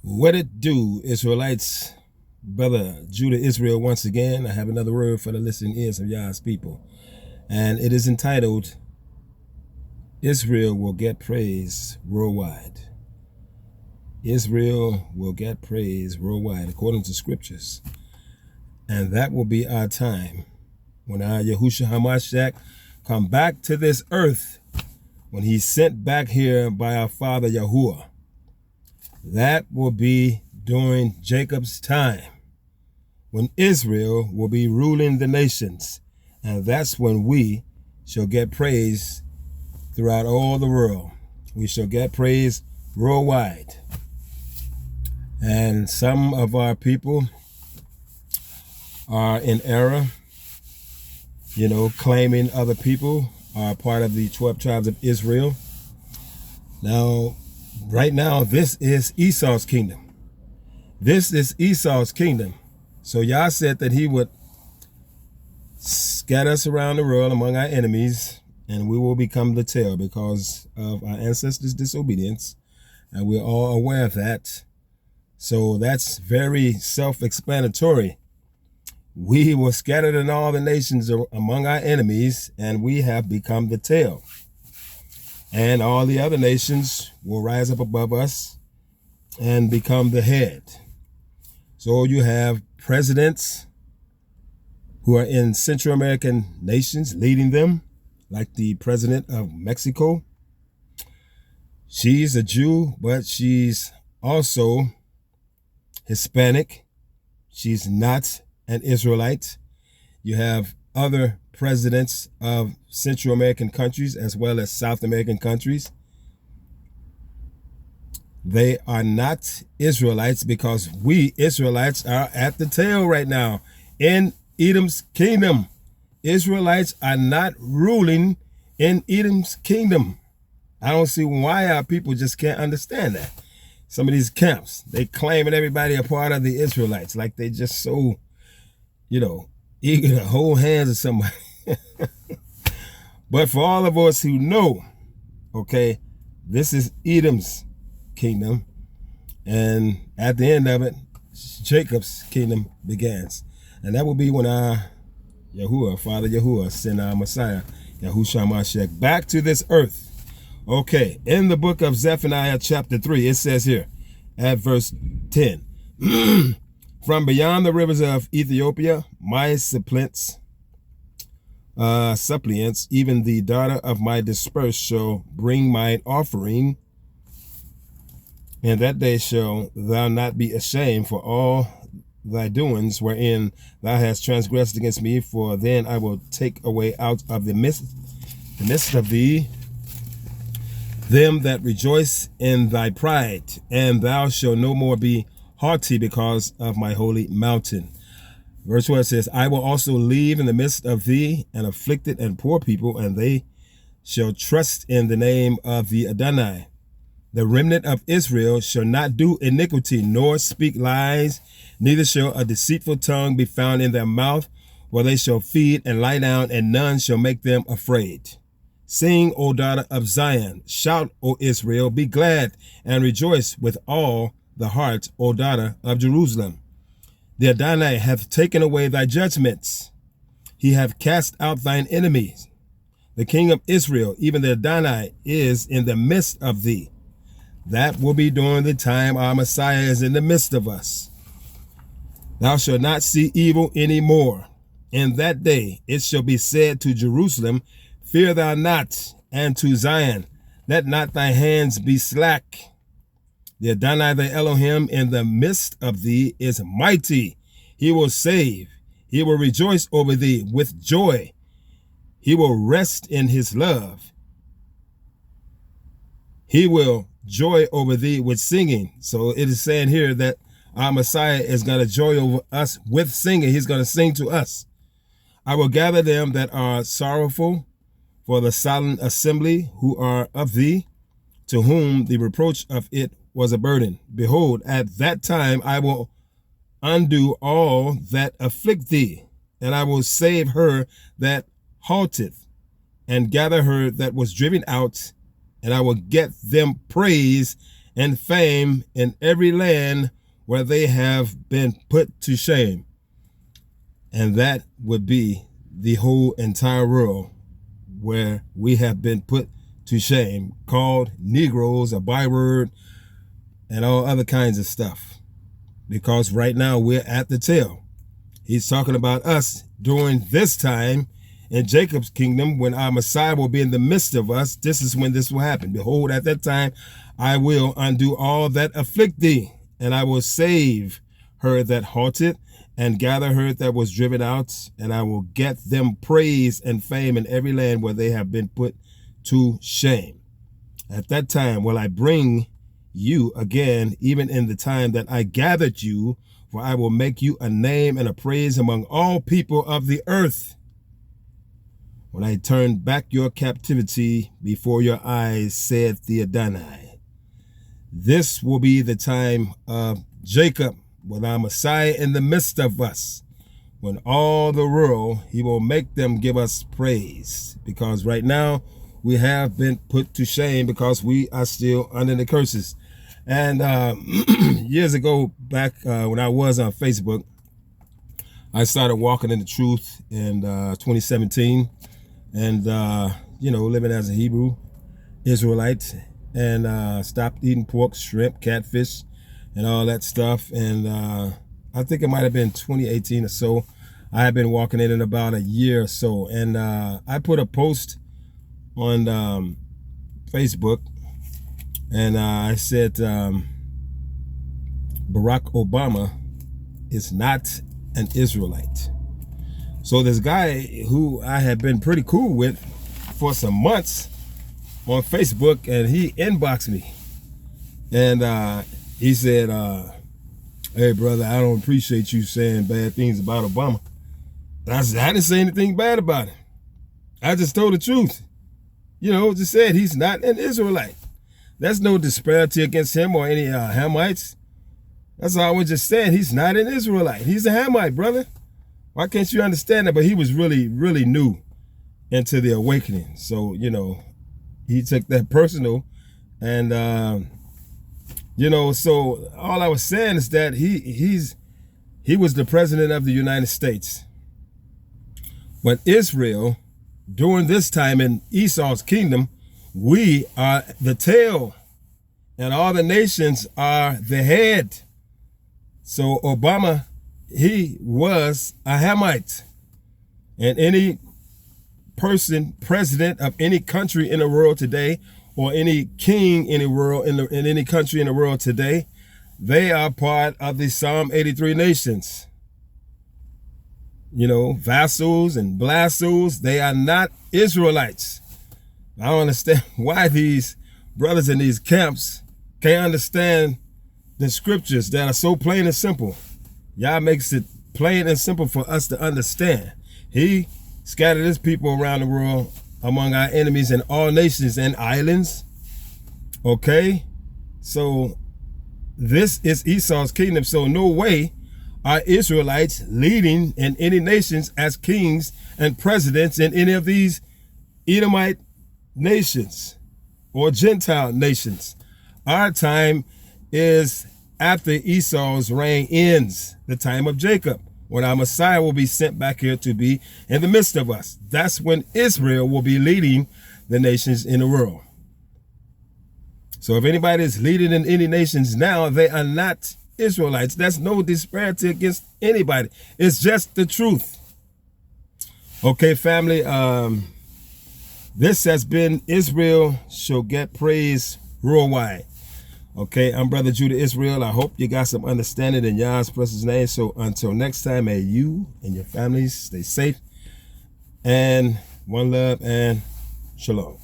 What it do, Israelites? Brother Judah Israel once again. I have another word for the listening ears of Yah's people. And it is entitled, Israel will get praise worldwide. Israel will get praise worldwide according to scriptures. And that will be our time when our Yahushua HaMashiach come back to this earth, when he's sent back here by our father Yahuwah. That will be during Jacob's time, when Israel will be ruling the nations. And that's when we shall get praise throughout all the world. We shall get praise worldwide. And some of our people are in error, claiming other people are part of the 12 tribes of Israel. Now, right now, this is Esau's kingdom. This is Esau's kingdom. So Yah said that he would scatter us around the world among our enemies, and we will become the tail because of our ancestors' disobedience. And we're all aware of that. So that's very self-explanatory. We were scattered in all the nations among our enemies, and we have become the tail. And all the other nations will rise up above us and become the head. So you have presidents who are in Central American nations leading them, like the president of Mexico. She's a Jew, but she's also Hispanic. She's not an Israelite. You have other presidents of Central American countries as well as South American countries. They are not Israelites because we Israelites are at the tail right now in Edom's kingdom. Israelites are not ruling in Edom's kingdom. I don't see why our people just can't understand that. Some of these camps, they claiming everybody a part of the Israelites, like they just so, eager to hold hands with somebody. But for all of us who know, okay, this is Edom's kingdom, and at the end of it, Jacob's kingdom begins. And that will be when our Yahuwah, Father Yahuwah, send our Messiah, Yahushua HaMashiach, back to this earth. Okay, in the book of Zephaniah chapter 3, it says here at verse 10, from beyond the rivers of Ethiopia, my suppliants, even the daughter of my dispersed, shall bring mine offering, and that day shall thou not be ashamed for all thy doings wherein thou hast transgressed against me, for then I will take away out of the midst of thee them that rejoice in thy pride, and thou shalt no more be haughty because of my holy mountain. Verse 12 says, I will also leave in the midst of thee an afflicted and poor people, and they shall trust in the name of the Adonai. The remnant of Israel shall not do iniquity, nor speak lies, neither shall a deceitful tongue be found in their mouth, for they shall feed and lie down, and none shall make them afraid. Sing, O daughter of Zion, shout, O Israel, be glad and rejoice with all the heart, O daughter of Jerusalem. The Adonai hath taken away thy judgments. He hath cast out thine enemies. The King of Israel, even the Adonai, is in the midst of thee. That will be during the time our Messiah is in the midst of us. Thou shalt not see evil any more. In that day it shall be said to Jerusalem, fear thou not, and to Zion, let not thy hands be slack. The Adonai thy Elohim in the midst of thee is mighty. He will save. He will rejoice over thee with joy. He will rest in his love. He will joy over thee with singing. So it is saying here that our Messiah is going to joy over us with singing. He's going to sing to us. I will gather them that are sorrowful for the solemn assembly who are of thee, to whom the reproach of it was a burden. Behold, at that time I will undo all that afflict thee, and I will save her that halteth, and gather her that was driven out, and I will get them praise and fame in every land where they have been put to shame. And that would be the whole entire world where we have been put to shame, called Negroes, a byword, and all other kinds of stuff. Because right now we're at the tail. He's talking about us during this time in Jacob's kingdom, when our Messiah will be in the midst of us. This is when this will happen. Behold, at that time, I will undo all that afflict thee, and I will save her that halted, and gather her that was driven out, and I will get them praise and fame in every land where they have been put to shame. At that time will I bring you again, even in the time that I gathered you, for I will make you a name and a praise among all people of the earth. When I turn back your captivity before your eyes, saith the Adonai. This will be the time of Jacob, with our Messiah in the midst of us. When all the world, he will make them give us praise. Because right now, we have been put to shame because we are still under the curses. And years ago, back when I was on Facebook, I started walking in the truth in 2017. And, living as a Hebrew Israelite, and stopped eating pork, shrimp, catfish, and all that stuff. And I think it might have been 2018 or so. I have been walking in about a year or so. And I put a post on Facebook, and I said Barack Obama is not an Israelite. So this guy who I had been pretty cool with for some months on Facebook, and he inboxed me, and he said, hey brother, I don't appreciate you saying bad things about Obama. And I said, I didn't say anything bad about him. I just told the truth. Just said he's not an Israelite. There's no disparity against him or any Hamites. That's all I was just saying. He's not an Israelite. He's a Hamite, brother. Why can't you understand that? But he was really, really new into the awakening. So, he took that personal. And, so all I was saying is that he was the president of the United States. But Israel, during this time in Esau's kingdom, we are the tail, and all the nations are the head. So Obama, he was a Hamite, and any person, president of any country in the world today, or any king in the world, in any country in the world today, they are part of the Psalm 83 nations. Vassals and blasos, they are not Israelites. I don't understand why these brothers in these camps can't understand the scriptures that are so plain and simple. Yah makes it plain and simple for us to understand. He scattered his people around the world among our enemies in all nations and islands. Okay? So this is Esau's kingdom. So no way are Israelites leading in any nations as kings and presidents in any of these Edomite nations or Gentile nations. Our time is after Esau's reign ends, the time of Jacob, when our Messiah will be sent back here to be in the midst of us. That's when Israel will be leading the nations in the world. So if anybody is leading in any nations now, they are not Israelites. That's no disparity against anybody. It's just the truth. Okay, family, this has been Israel Shall Get Praise Worldwide. Okay, I'm Brother Judah Israel. I hope you got some understanding in Yah's precious name. So until next time, may you and your families stay safe, and one love and shalom.